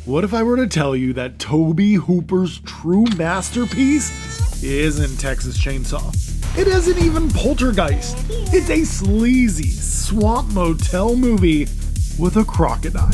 What if I were to tell you that Tobe Hooper's true masterpiece isn't Texas Chainsaw? It isn't even Poltergeist. It's a sleazy swamp motel movie with a crocodile.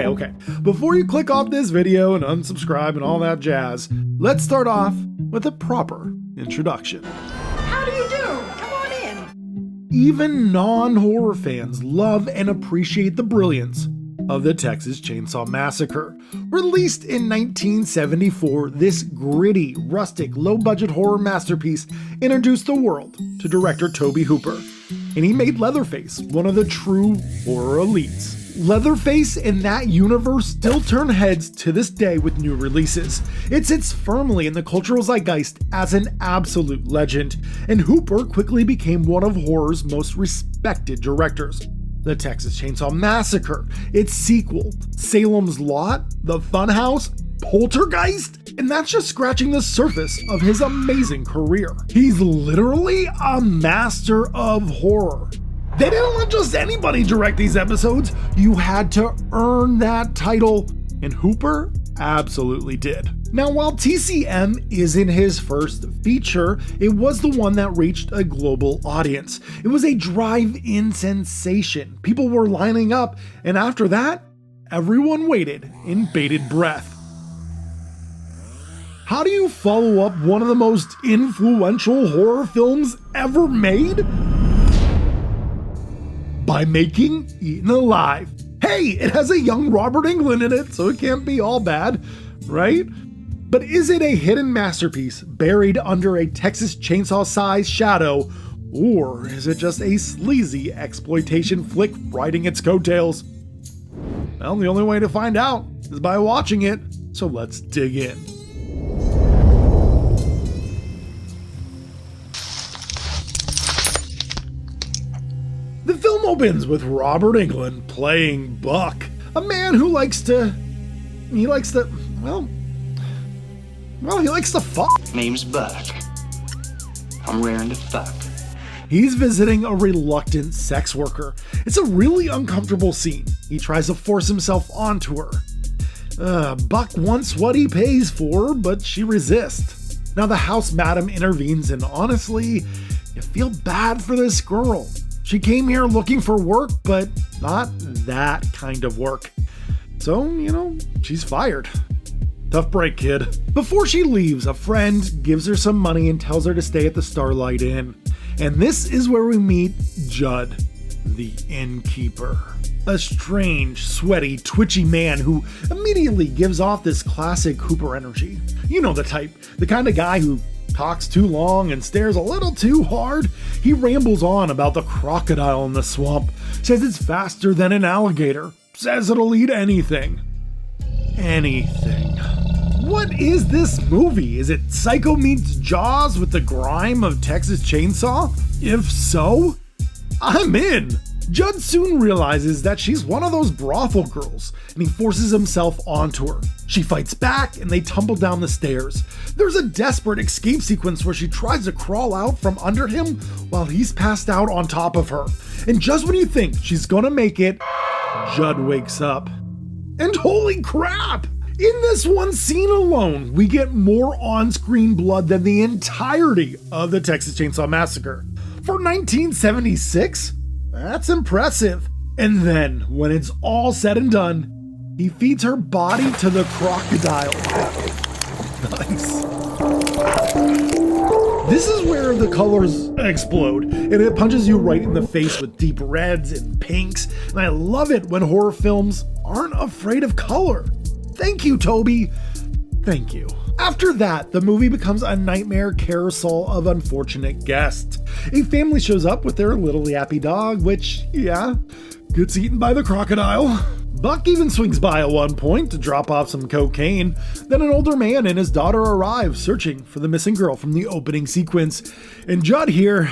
Okay. Before you click off this video and unsubscribe and all that jazz, let's start off with a proper introduction. How do you do? Come on in. Even non-horror fans love and appreciate the brilliance of the Texas Chainsaw Massacre. Released in 1974, this gritty, rustic, low-budget horror masterpiece introduced the world to director Tobe Hooper, and he made Leatherface one of the true horror elites. Leatherface in that universe still turn heads to this day with new releases. It sits firmly in the cultural zeitgeist as an absolute legend, and Hooper quickly became one of horror's most respected directors. The Texas Chainsaw Massacre, its sequel, Salem's Lot, The Funhouse, Poltergeist, and that's just scratching the surface of his amazing career. He's literally a master of horror. They didn't let just anybody direct these episodes. You had to earn that title, and Hooper absolutely did. Now, while TCM isn't his first feature, it was the one that reached a global audience. It was a drive-in sensation. People were lining up, and after that, everyone waited in bated breath. How do you follow up one of the most influential horror films ever made? By making Eaten Alive. Hey, it has a young Robert Englund in it, so it can't be all bad, right? But is it a hidden masterpiece buried under a Texas Chainsaw-sized shadow, or is it just a sleazy exploitation flick riding its coattails? Well, the only way to find out is by watching it, so let's dig in. The film opens with Robert Englund playing Buck, a man who likes to fuck. Name's Buck. I'm raring to fuck. He's visiting a reluctant sex worker. It's a really uncomfortable scene. He tries to force himself onto her. Buck wants what he pays for, but she resists. Now the house madam intervenes, and honestly, you feel bad for this girl. She came here looking for work, but not that kind of work. So, she's fired. Tough break, kid. Before she leaves, a friend gives her some money and tells her to stay at the Starlight Inn. And this is where we meet Judd, the innkeeper. A strange, sweaty, twitchy man who immediately gives off this classic Hooper energy. You know the type, the kind of guy who talks too long and stares a little too hard. He rambles on about the crocodile in the swamp, says it's faster than an alligator, says it'll eat anything. Anything. What is this movie? Is it Psycho meets Jaws with the grime of Texas Chainsaw? If so, I'm in. Judd soon realizes that she's one of those brothel girls, and he forces himself onto her. She fights back, and they tumble down the stairs. There's a desperate escape sequence where she tries to crawl out from under him while he's passed out on top of her. And just when you think she's gonna make it, Judd wakes up. And holy crap! In this one scene alone, we get more on-screen blood than the entirety of the Texas Chainsaw Massacre. For 1976? That's impressive. And then, when it's all said and done, he feeds her body to the crocodile. Nice. This is where the colors explode, and it punches you right in the face with deep reds and pinks, and I love it when horror films aren't afraid of color. Thank you, Tobe. Thank you. After that, the movie becomes a nightmare carousel of unfortunate guests. A family shows up with their little yappy dog, which, gets eaten by the crocodile. Buck even swings by at one point to drop off some cocaine. Then an older man and his daughter arrive searching for the missing girl from the opening sequence. And Judd here,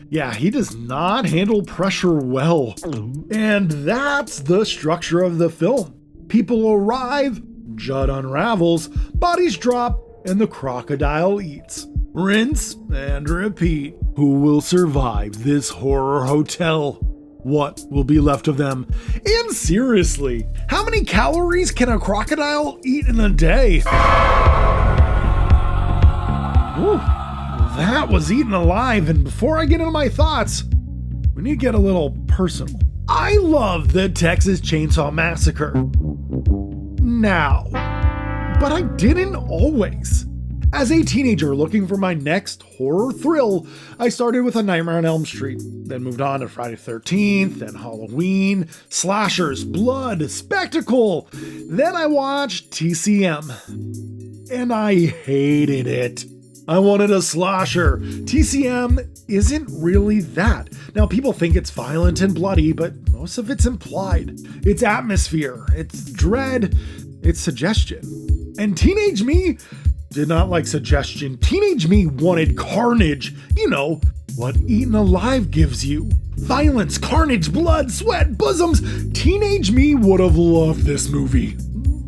he does not handle pressure well. And that's the structure of the film. People arrive, Judd unravels, bodies drop, and the crocodile eats. Rinse and repeat. Who will survive this horror hotel? What will be left of them? And seriously, how many calories can a crocodile eat in a day? Ooh, that was eaten alive, and before I get into my thoughts, we need to get a little personal. I love the Texas Chainsaw Massacre. Now, but I didn't always. As a teenager looking for my next horror thrill, I started with A Nightmare on Elm Street, then moved on to Friday the 13th, then Halloween, slashers, blood, spectacle. Then I watched TCM, and I hated it. I wanted a slasher. TCM isn't really that. Now, people think it's violent and bloody, but most of it's implied. It's atmosphere, it's dread, it's suggestion. And teenage me did not like suggestion. Teenage me wanted carnage. You know, what Eaten Alive gives you. Violence, carnage, blood, sweat, bosoms. Teenage me would have loved this movie.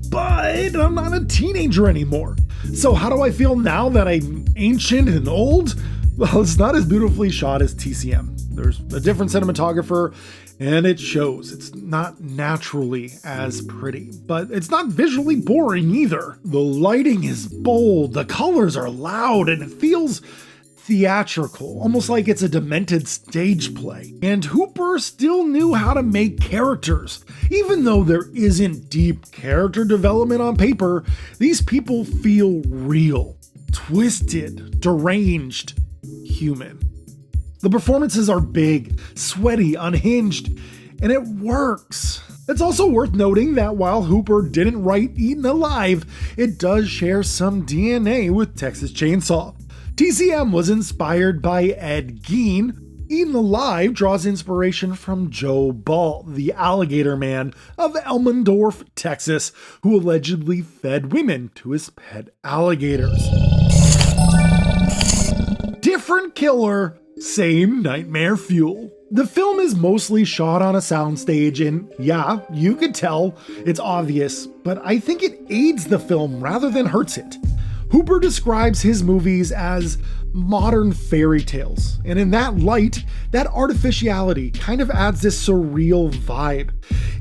But I'm not a teenager anymore. So how do I feel now that I'm ancient and old? Well, it's not as beautifully shot as TCM. There's a different cinematographer, and it shows. It's not naturally as pretty, but it's not visually boring either. The lighting is bold, the colors are loud, and it feels theatrical, almost like it's a demented stage play. And Hooper still knew how to make characters. Even though there isn't deep character development on paper, these people feel real, twisted, deranged, human. The performances are big, sweaty, unhinged, and it works. It's also worth noting that while Hooper didn't write Eaten Alive, it does share some DNA with Texas Chainsaw. TCM was inspired by Ed Gein. Eaten Alive draws inspiration from Joe Ball, the Alligator Man of Elmendorf, Texas, who allegedly fed women to his pet alligators. Different killer, same nightmare fuel. The film is mostly shot on a soundstage, and yeah, you could tell, it's obvious, but I think it aids the film rather than hurts it. Hooper describes his movies as modern fairy tales, and in that light, that artificiality kind of adds this surreal vibe.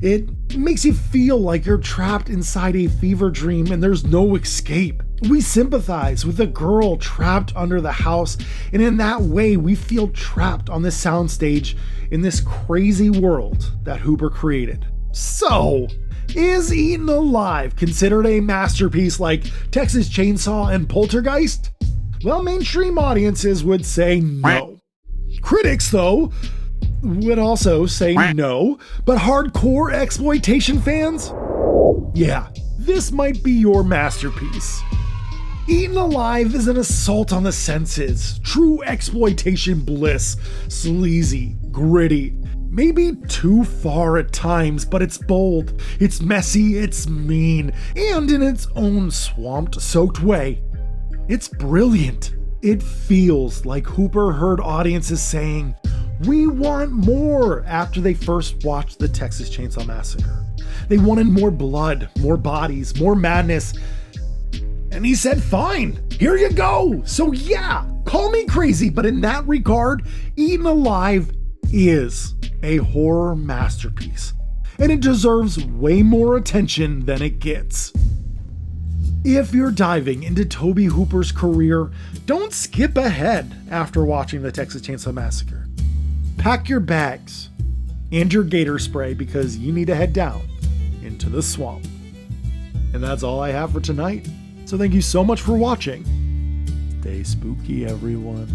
It makes you feel like you're trapped inside a fever dream and there's no escape. We sympathize with the girl trapped under the house, and in that way, we feel trapped on this soundstage in this crazy world that Hooper created. So, is Eaten Alive considered a masterpiece like Texas Chainsaw and Poltergeist? Well, mainstream audiences would say no. Critics, though, would also say no, but hardcore exploitation fans? Yeah, this might be your masterpiece. Eaten Alive is an assault on the senses, true exploitation bliss, sleazy, gritty, maybe too far at times, but it's bold, it's messy, it's mean, and in its own swamped-soaked way, it's brilliant. It feels like Hooper heard audiences saying, "We want more," after they first watched the Texas Chainsaw Massacre. They wanted more blood, more bodies, more madness. And he said, fine, here you go. So yeah, call me crazy, but in that regard, Eaten Alive is a horror masterpiece, and it deserves way more attention than it gets. If you're diving into Tobe Hooper's career, don't skip ahead after watching the Texas Chainsaw Massacre. Pack your bags and your gator spray because you need to head down into the swamp. And that's all I have for tonight. So thank you so much for watching. Stay spooky, everyone.